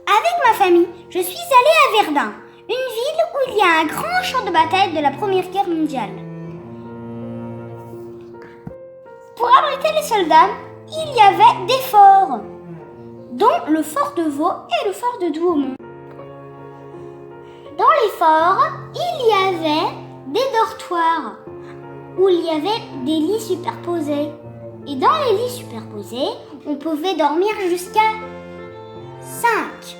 Avec ma famille, je suis allée à Verdun, une ville où il y a un grand champ de bataille de la Première Guerre mondiale. Pour abriter les soldats, il y avait des forts, dont le fort de Vaux et le fort de Douaumont. Dans les forts, il y avait des dortoirs où il y avait des lits superposés. Et dans les lits superposés, on pouvait dormir jusqu'à 5.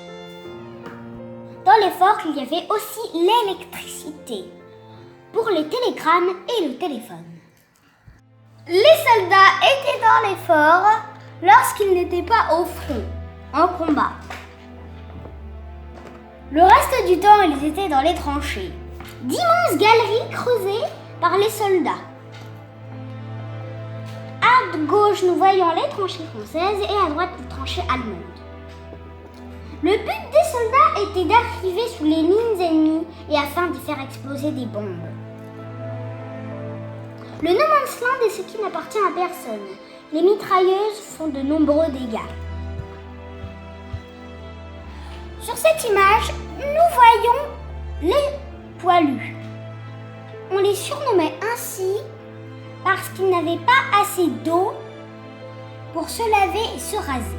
Dans les forts, il y avait aussi l'électricité pour les télégrammes et le téléphone. Les soldats étaient dans les forts lorsqu'ils n'étaient pas au front, en combat. Le reste du temps, ils étaient dans les tranchées, d'immenses galeries creusées par les soldats. À gauche, nous voyons les tranchées françaises et à droite, les tranchées allemandes. Le but des soldats était d'arriver sous les lignes ennemies et afin d'y faire exploser des bombes. Le no man's land est ce qui n'appartient à personne. Les mitrailleuses font de nombreux dégâts. Sur cette image, nous voyons les poilus. On les surnommait ainsi parce qu'ils n'avaient pas assez d'eau pour se laver et se raser.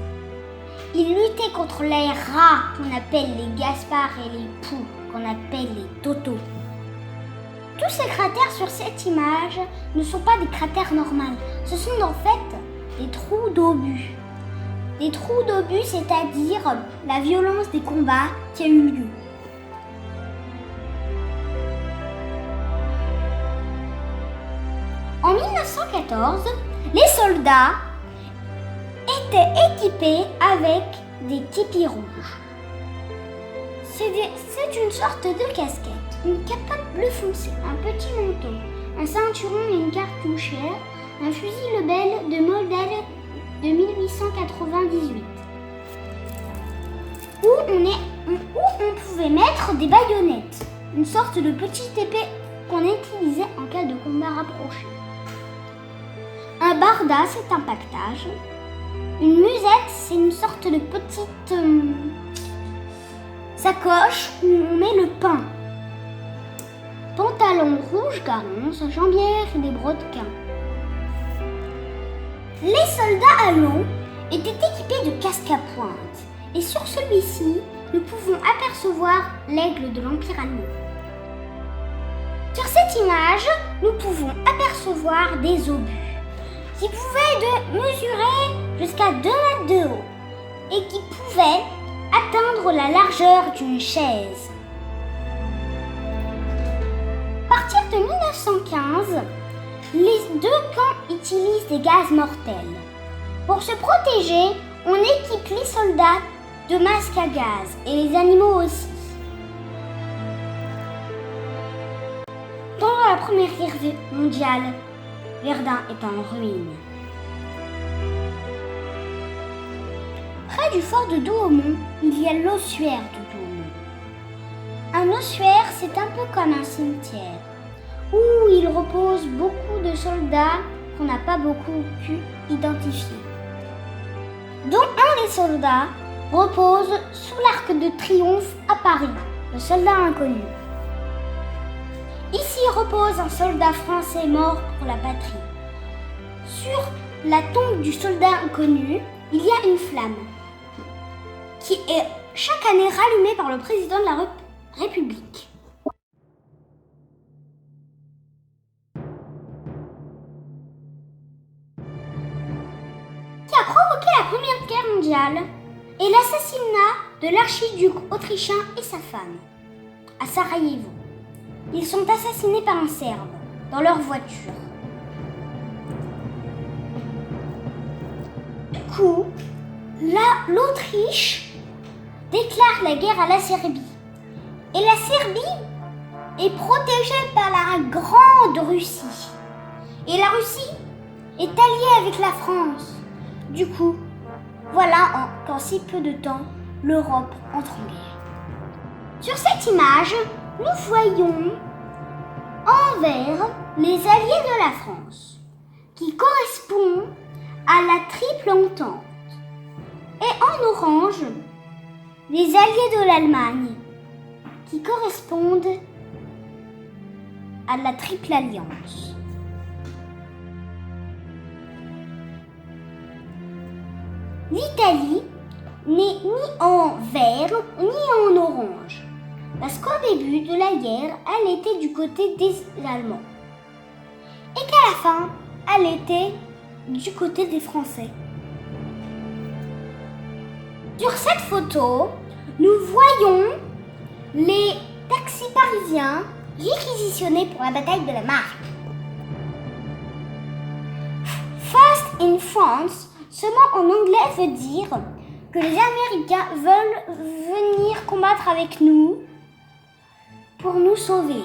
Ils luttaient contre les rats qu'on appelle les Gaspard et les poux qu'on appelle les Totos. Tous ces cratères sur cette image ne sont pas des cratères normaux. Ce sont en fait des trous d'obus. Des trous d'obus, c'est-à-dire la violence des combats qui a eu lieu. En 1914, les soldats étaient équipés avec des tipis rouges. C'est une sorte de casquette, une capote bleu foncé, un petit manteau, un ceinturon et une cartouchière, un fusil Lebel de modèle de 1898, où on pouvait mettre des baïonnettes, une sorte de petite épée qu'on utilisait en cas de combat rapproché. Un barda, c'est un pactage. Une musette, c'est une sorte de petite sacoche où on met le pain. Pantalon rouge garance, jambière et des brodequins. Les soldats allemands étaient équipés de casques à pointe. Et sur celui-ci, nous pouvons apercevoir l'aigle de l'Empire allemand. Sur cette image, nous pouvons apercevoir des obus qui pouvaient mesurer jusqu'à 2 mètres de haut et qui pouvaient atteindre la largeur d'une chaise. À partir de 1915, les deux camps utilisent des gaz mortels. Pour se protéger, on équipe les soldats de masques à gaz et les animaux aussi. Pendant la Première Guerre mondiale, Verdun est en ruine. Près du fort de Douaumont, il y a l'ossuaire de Douaumont. Un ossuaire, c'est un peu comme un cimetière, où il repose beaucoup de soldats qu'on n'a pas beaucoup pu identifier. Dont un des soldats repose sous l'Arc de Triomphe à Paris, le soldat inconnu. Ici repose un soldat français mort pour la patrie. Sur la tombe du soldat inconnu, il y a une flamme qui est chaque année rallumée par le président de la République. Qui a provoqué la Première Guerre mondiale et l'assassinat de l'archiduc autrichien et sa femme à Sarajevo. Ils sont assassinés par un Serbe dans leur voiture. Du coup, l'Autriche déclare la guerre à la Serbie. Et la Serbie est protégée par la Grande Russie. Et la Russie est alliée avec la France. Du coup, voilà qu'en si peu de temps, l'Europe entre en guerre. Sur cette image, nous voyons en vert les alliés de la France, qui correspondent à la Triple Entente. Et en orange, les alliés de l'Allemagne, qui correspondent à la Triple Alliance. L'Italie n'est ni en vert ni en orange, parce qu'au début de la guerre, elle était du côté des Allemands, et qu'à la fin, elle était du côté des Français. Sur cette photo, nous voyons les taxis parisiens réquisitionnés pour la bataille de la Marne. Fast in France, seulement en anglais, veut dire que les Américains veulent venir combattre avec nous pour nous sauver.